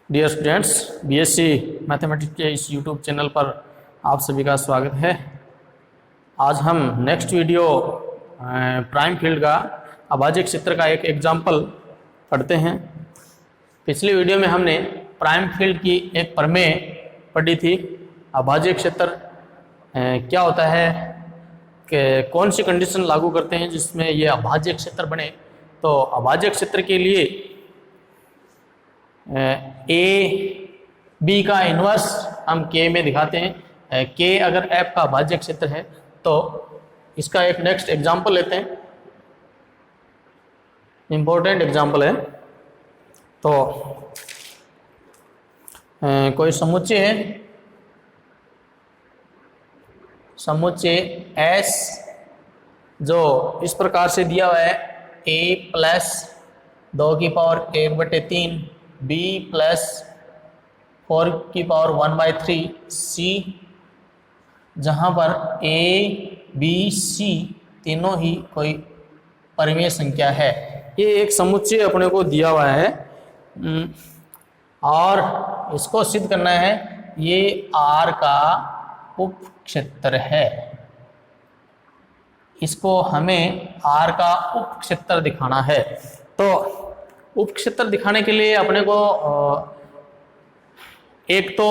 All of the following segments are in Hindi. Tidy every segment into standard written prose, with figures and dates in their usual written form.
डियर स्टूडेंट्स, बीएससी मैथमेटिक्स के इस यूट्यूब चैनल पर आप सभी का स्वागत है। आज हम नेक्स्ट वीडियो प्राइम फील्ड का अभाज्य क्षेत्र का एक एग्जाम्पल पढ़ते हैं। पिछली वीडियो में हमने प्राइम फील्ड की एक प्रमेय पढ़ी थी। अभाज्य क्षेत्र क्या होता है, कि कौन सी कंडीशन लागू करते हैं जिसमें ये अभाज्य क्षेत्र बने। तो अभाज्य क्षेत्र के लिए ए बी का इन्वर्स हम के में दिखाते हैं। के अगर एफ का अभाज्य क्षेत्र है तो इसका एक नेक्स्ट एग्जांपल लेते हैं, इंपॉर्टेंट एग्जांपल है। तो कोई समुच्चय है, समुच्चय एस जो इस प्रकार से दिया हुआ है a plus 2⁻⁴ b plus 4⁻⁴ c, जहाँ पर a b c तीनों ही कोई परिमेय संख्या है। ये एक समुच्चय अपने को दिया हुआ है और इसको सिद्ध करना है। ये R का उप क्षेत्र है, इसको हमें R का उप क्षेत्र दिखाना है। तो उप क्षेत्र दिखाने के लिए अपने को एक तो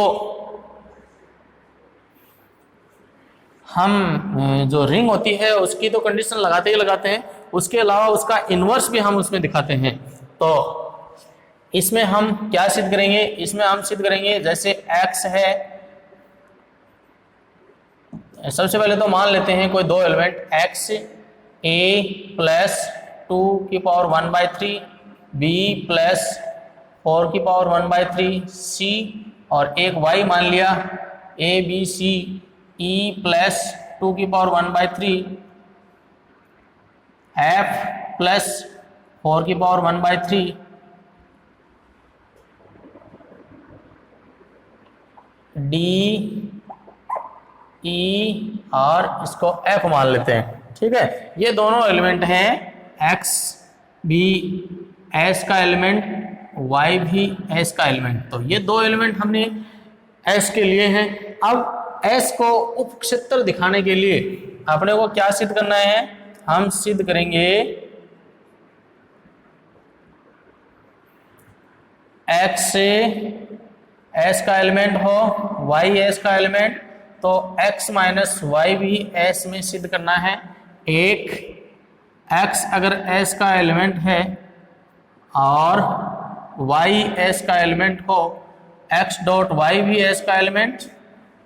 हम जो रिंग होती है उसकी तो कंडीशन लगाते ही लगाते हैं, उसके अलावा उसका इन्वर्स भी हम उसमें दिखाते हैं। तो इसमें हम क्या सिद्ध करेंगे, इसमें हम सिद्ध करेंगे जैसे x है। सबसे पहले तो मान लेते हैं कोई दो element x a plus 2⁻⁴ b plus 4⁻⁴ c और एक y मान लिया a b c e plus 2⁻⁴ f plus 4⁻⁴ d e और इसको f मान लेते हैं। ठीक है, ये दोनों एलिमेंट हैं, x भी s का एलिमेंट, y भी s का एलिमेंट। तो ये दो एलिमेंट हमने s के लिए हैं। अब s को उप क्षेत्र दिखाने के लिए अपने को क्या सिद्ध करना है, हम सिद्ध करेंगे x से s का एलिमेंट हो, y s का एलिमेंट, तो x माइनस वाई भी s में सिद्ध करना है। एक x अगर s का एलिमेंट है और y s का एलिमेंट हो, x डॉट y भी s का एलिमेंट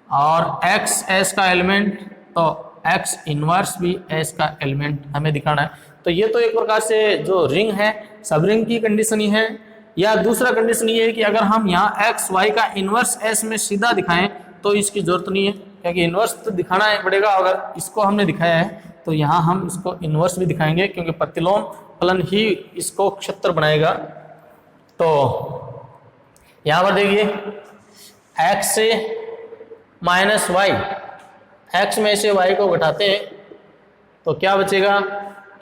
और x s का एलिमेंट, तो x इनवर्स भी s का एलिमेंट हमें दिखाना है। तो ये तो एक प्रकार से जो रिंग है, सब रिंग की कंडीशन ही है। या दूसरा कंडीशन ये है कि अगर हम यहाँ x y का इनवर्स s में सीधा दिखाएं तो इसकी जरूरत नहीं है, क्योंकि इन्वर्स तो दिखाना पड़ेगा। अगर इसको हमने दिखाया है तो यहाँ हम इसको इन्वर्स भी दिखाएंगे, क्योंकि प्रतिलोम फलन ही इसको क्षेत्र बनाएगा। तो यहाँ पर देखिए x से माइनस वाई, x में से y को घटाते हैं तो क्या बचेगा,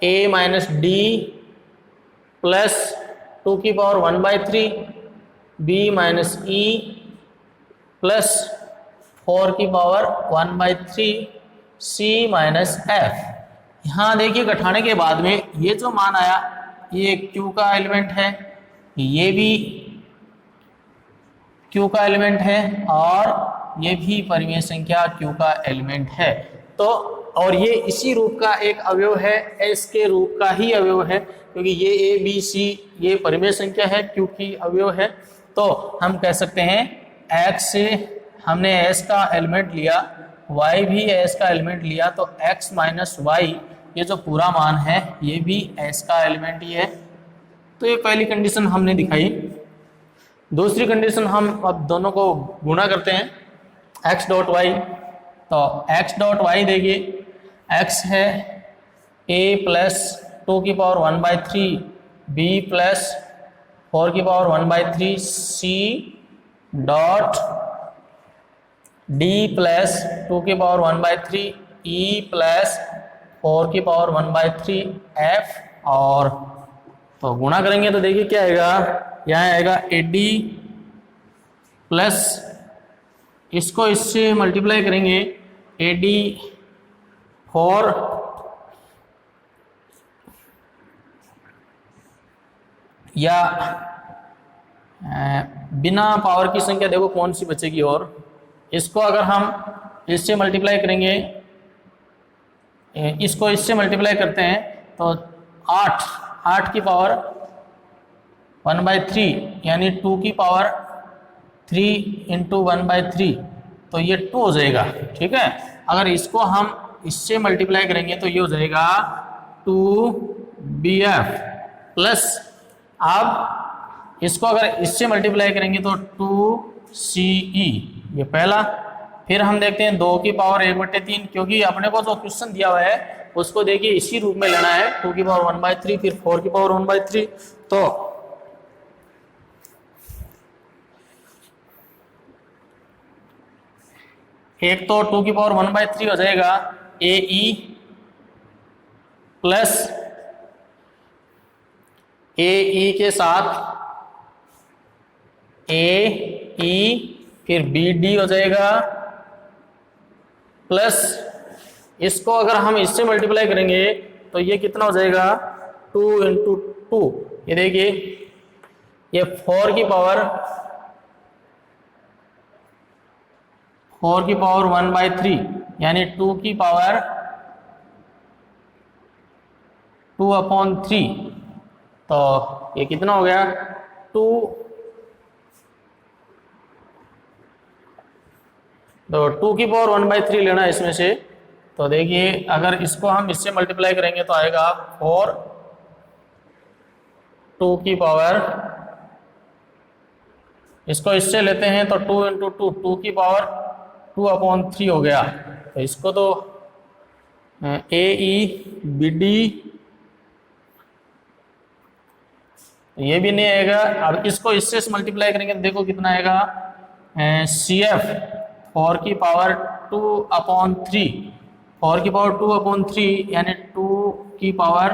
a minus D plus 2⁻⁴ b minus E plus 4⁻⁴ c minus f। यहाँ देखिए घटाने के बाद में ये जो मान आया ये q का एलिमेंट है, ये भी q का एलिमेंट है और ये भी परिमेय संख्या q का एलिमेंट है। तो और ये इसी रूप का एक अवयव है, s के रूप का ही अवयव है, क्योंकि ये a b c ये परिमेय संख्या है, q की अवयव है। तो हम कह सकते हैं x से हमने s का एलिमेंट लिया, y भी s का एलिमेंट लिया, तो x माइनस वाई ये जो पूरा मान है ये भी s का एलिमेंट ही है। तो ये पहली कंडीशन हमने दिखाई। दूसरी कंडीशन हम अब दोनों को गुणा करते हैं, x डॉट वाई। तो x डॉट वाई देखिए, x है a plus 2⁻⁴ b plus 4⁻⁴ c dot d plus 2⁻⁴ e plus 4⁻⁴ f। और तो गुणा करेंगे तो देखिए क्या आएगा, यहाँ आएगा ad प्लस इसको इससे मल्टीप्लाई करेंगे AD4 या बिना पावर की संख्या देखो कौन सी बचेगी, और इसको अगर हम इससे मल्टीप्लाई करेंगे, इसको इससे मल्टीप्लाई करते हैं तो 8 की पावर 1/3 यानी 2 की पावर 3 इंटू 1/3, तो ये 2 हो जाएगा। ठीक है, अगर इसको हम इससे मल्टीप्लाई करेंगे तो ये हो जाएगा 2BF प्लस, अब इसको अगर इससे मल्टीप्लाई करेंगे तो 2CE, ये पहला। फिर हम देखते हैं 2 की पावर 1/3, क्योंकि अपने को जो क्वेश्चन दिया हुआ है उसको देखिए इसी रूप में लेना है, 2 की पावर 1/3 फिर 4 की पावर 1/3, तो एक तो 2 की पावर 1/3 हो जाएगा AE प्लस AE के साथ AE फिर BD हो जाएगा, प्लस इसको अगर हम इससे मल्टीप्लाई करेंगे तो ये कितना हो जाएगा 2 इंटू 2, ये देखिए ये 4 की पावर 1/3 यानी 2 की पावर 2/3, तो ये कितना हो गया 2, तो 2 की पावर 1/3 लेना है इसमें से। तो देखिए अगर इसको हम इससे मल्टीप्लाई करेंगे तो आएगा 4, 2 की पावर, इसको इससे लेते हैं तो 2 इंटू 2, 2 की पावर 2/3 हो गया। तो इसको तो AEBD ये भी नहीं आएगा। अब इसको इससे मल्टीप्लाई करेंगे तो देखो कितना आएगा CF 4 की पावर 2/3, 4 की पावर 2/3 यानी 2 की पावर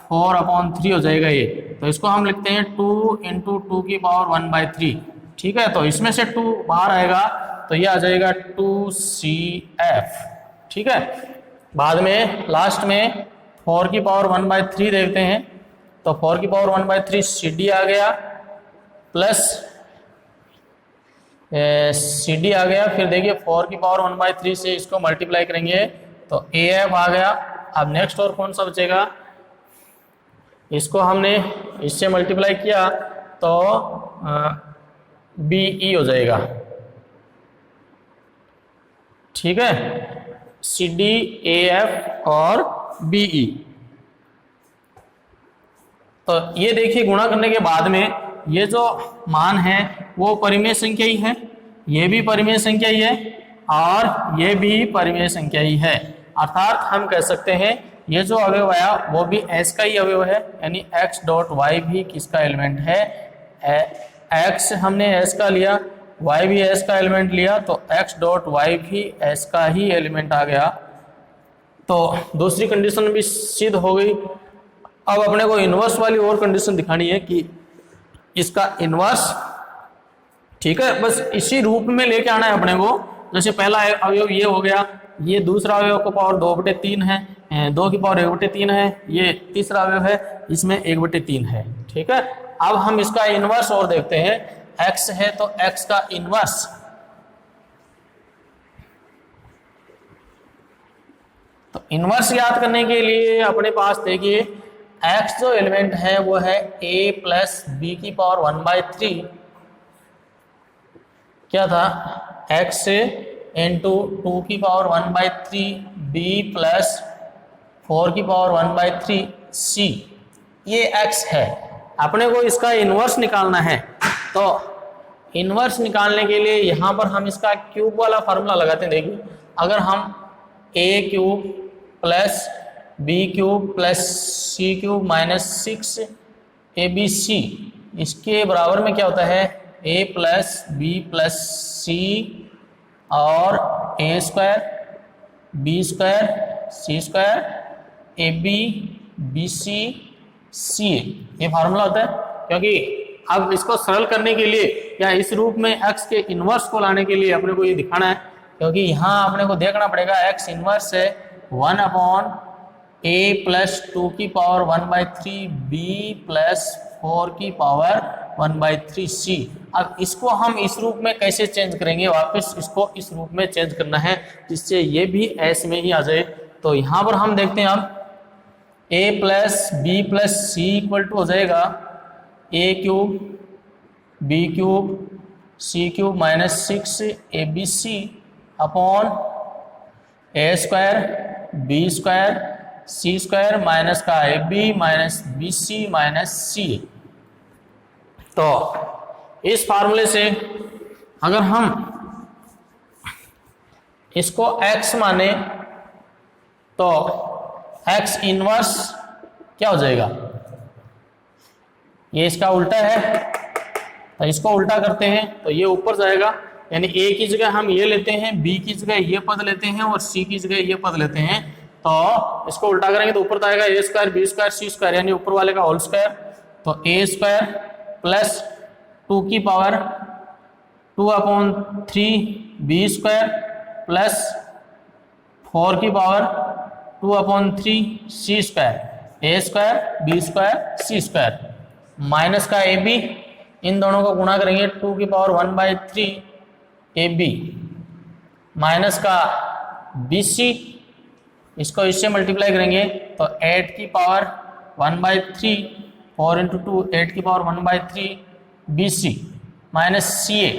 4/3 हो जाएगा ये। तो इसको हम लिखते हैं 2 इंटू 2 की पावर 1/3। ठीक है, तो इसमें से 2 बाहर आएगा तो ये आ जाएगा 2CF। ठीक है, बाद में लास्ट में 4 की पावर 1/3 देखते हैं, तो 4 की पावर 1/3 CD आ गया, प्लस CD आ गया, फिर देखिए 4 की पावर 1/3 से इसको मल्टीप्लाई करेंगे तो AF आ गया। अब नेक्स्ट और कौन सा बचेगा, इसको हमने इससे मल्टीप्लाई किया तो BE हो जाएगा। ठीक है, CD AF और BE। तो ये देखिए गुणा करने के बाद में ये जो मान है वो परिमेय संख्या ही है, ये भी परिमेय संख्या ही है और ये भी परिमेय संख्या ही है, अर्थात हम कह सकते हैं ये जो अवयव आया वो भी S का ही अवयव है, यानी x डॉट y भी किसका एलिमेंट है, x हमने S का लिया, y भी S का एलिमेंट लिया, तो x डॉट y भी S का ही एलिमेंट आ गया। तो दूसरी कंडीशन भी सिद्ध हो गई। अब अपने को इनवर्स वाली और कंडीशन दिखानी है कि इसका इनवर्स, ठीक है, बस इसी रूप में लेके आना है अपने को। जैसे पहला अवयव ये हो गया, ये दूसरा अवयव का पावर 2/3 है, 2 की पावर 1/3 है, ये तीसरा अवयव है इसमें 1/3 है। ठीक है, अब हम इसका इनवर्स और देखते हैं, x है तो x का इनवर्स, तो इनवर्स याद करने के लिए अपने पास देखिए x जो एलिमेंट है वो है a प्लस b की पावर 1/3, क्या था x इंटू 2 की पावर 1/3 b प्लस 4 की पावर 1/3 c, ये x है। अपने को इसका इनवर्स निकालना है, तो इनवर्स निकालने के लिए यहाँ पर हम इसका क्यूब वाला फार्मूला लगाते हैं। देखिए अगर हम a cube plus b cube plus c cube minus 6abc, इसके बराबर में क्या होता है a plus b plus c और a square b square c square ab bc ca, ये फार्मूला होता है। क्योंकि अब इसको सरल करने के लिए या इस रूप में x के इनवर्स को लाने के लिए अपने को ये दिखाना है, क्योंकि यहाँ अपने को देखना पड़ेगा x इनवर्स है 1/a प्लस 2 की पावर 1/3 b प्लस 4 की पावर 1/3 c। अब इसको हम इस रूप में कैसे चेंज करेंगे, वापस इसको इस रूप में चेंज करना है जिससे ये भी s में ही आ जाए। तो यहाँ पर हम देखते हैं अब a plus b plus c equal to हो जाएगा a cube b cube c cube minus 6abc upon a square b square c square minus का ab minus bc minus c। तो इस फार्मूले से अगर हम इसको x माने तो x इनवर्स क्या हो जाएगा, ये इसका उल्टा है, तो इसको उल्टा करते हैं तो ये ऊपर जाएगा, यानी a की जगह हम ये लेते हैं, b की जगह ये पद लेते हैं और c की जगह ये पद लेते हैं। तो इसको उल्टा करेंगे तो ऊपर तो आएगा a square b square c square, यानी ऊपर वाले का होल स्क्वायर। तो a स्क्वायर प्लस 2 की पावर 2/3 b स्क्वायर प्लस 4 की power 2/3 c square, a square b square c square minus का ab, इन दोनों को गुणा करेंगे 2 की पावर 1/3 ab माइनस का bc, इसको इससे मल्टीप्लाई करेंगे तो 8 की पावर 1/3 4 इंटू 2 8 की पावर 1/3 bc माइनस ca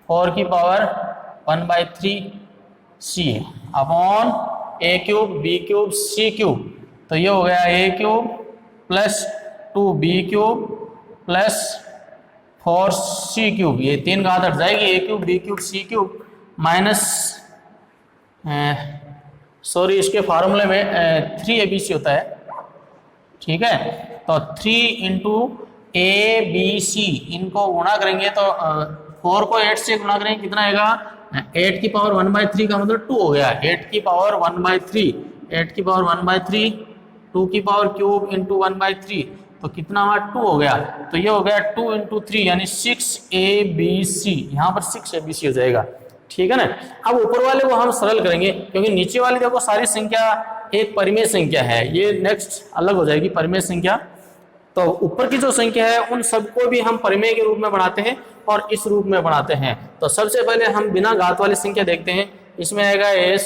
4 की power 1/3 ca upon a cube b cube c cube. तो ये हो गया a cube plus 2b cube plus 4c cube, ये 3 घात हट जाएगी, a cube b cube c cube minus sorry इसके फार्मूले में 3abc होता है, ठीक है। तो 3 इंटू abc इनको गुणा करेंगे तो 4 को 8 से गुणा करेंगे कितना आएगा, 8 की पावर 1/3 का मतलब 2 हो गया, 8 की पावर 1/3 8 की पावर 1/3 2 की पावर क्यूब इंटू 1/3 तो कितना हुआ 2 हो गया। तो ये हो गया 2 इंटू 3 यानी 6abc, यहाँ पर 6abc हो जाएगा, ठीक है ना। अब ऊपर वाले को हम सरल करेंगे क्योंकि नीचे वाली देखो सारी संख्या एक परिमेय संख्या है, ये नेक्स्ट अलग हो जाएगी परिमेय संख्या। तो ऊपर की जो संख्या है उन सबको भी हम परिमेय के रूप में बनाते हैं और इस रूप में बनाते हैं। तो सबसे पहले हम बिना घात वाली संख्या देखते हैं, इसमें आएगा a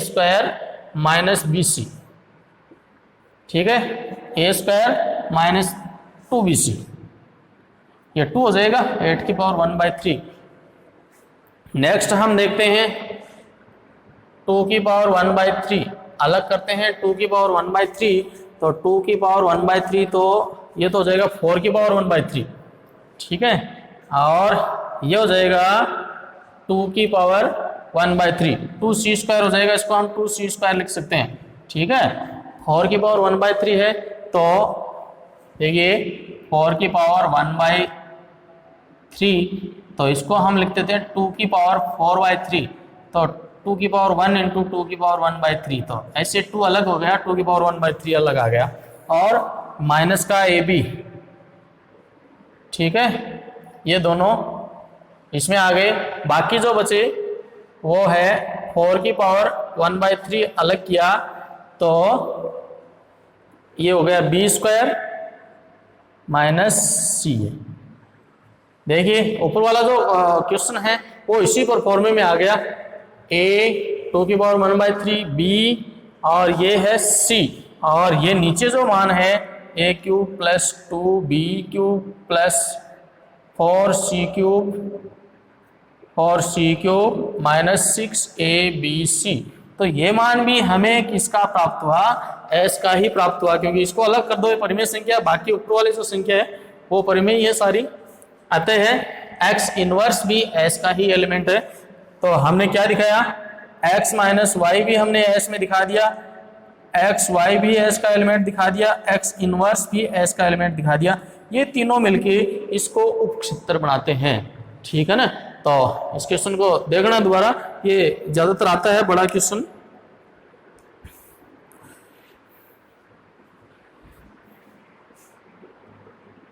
स्क्वायर माइनस bc, ठीक है, a स्क्वायर माइनस 2bc, ये 2 हो जाएगा 8 की पावर 1/3। नेक्स्ट हम देखते हैं 2 की पावर 1/3, अलग करते हैं 2 की पावर 1/3, तो 2 की पावर 1/3 तो ये तो हो जाएगा 4 की पावर 1/3, ठीक है, और ये हो जाएगा 2 की पावर 1/3, 2c स्क्वायर हो जाएगा, इसको हम 2c स्क्वायर लिख सकते हैं, ठीक है। 4 की पावर 1/3 है तो देखिए 4 की पावर 1/3, तो इसको हम लिख देते हैं 2 की पावर 4/3, तो 2 की पावर 1 इंटू 2 की पावर 1/3, तो ऐसे 2 अलग हो गया, 2 की पावर 1/3 अलग आ गया, और माइनस का ab, ठीक है, ये दोनों इसमें आ गए। बाकी जो बचे वो है 4 की पावर 1/3 अलग किया तो ये हो गया b स्क्वायर माइनस c है। देखिए ऊपर वाला जो क्वेश्चन है वो इसी पर फॉर्मे में आ गया, a 2 की पावर 1/3 b और ये है c, और ये नीचे जो मान है a cube plus 2b cube plus 4c cube minus 6abc। तो ये मान भी हमें किसका प्राप्त हुआ, s का ही प्राप्त हुआ, क्योंकि इसको अलग कर दो ये परिमेय संख्या, बाकी ऊपर वाली जो संख्या है वो परिमेय ये सारी आते हैं। x इनवर्स भी s का ही एलिमेंट है, तो हमने क्या दिखाया, x माइनस वाई भी हमने s में दिखा दिया, एक्स वाई भी s का एलिमेंट दिखा दिया, x इनवर्स भी s का एलिमेंट दिखा दिया, ये तीनों मिलके इसको उपक्षेत्र बनाते हैं, ठीक है ना। तो इस क्वेश्चन को देखना दोबारा, ये ज्यादातर आता है बड़ा क्वेश्चन।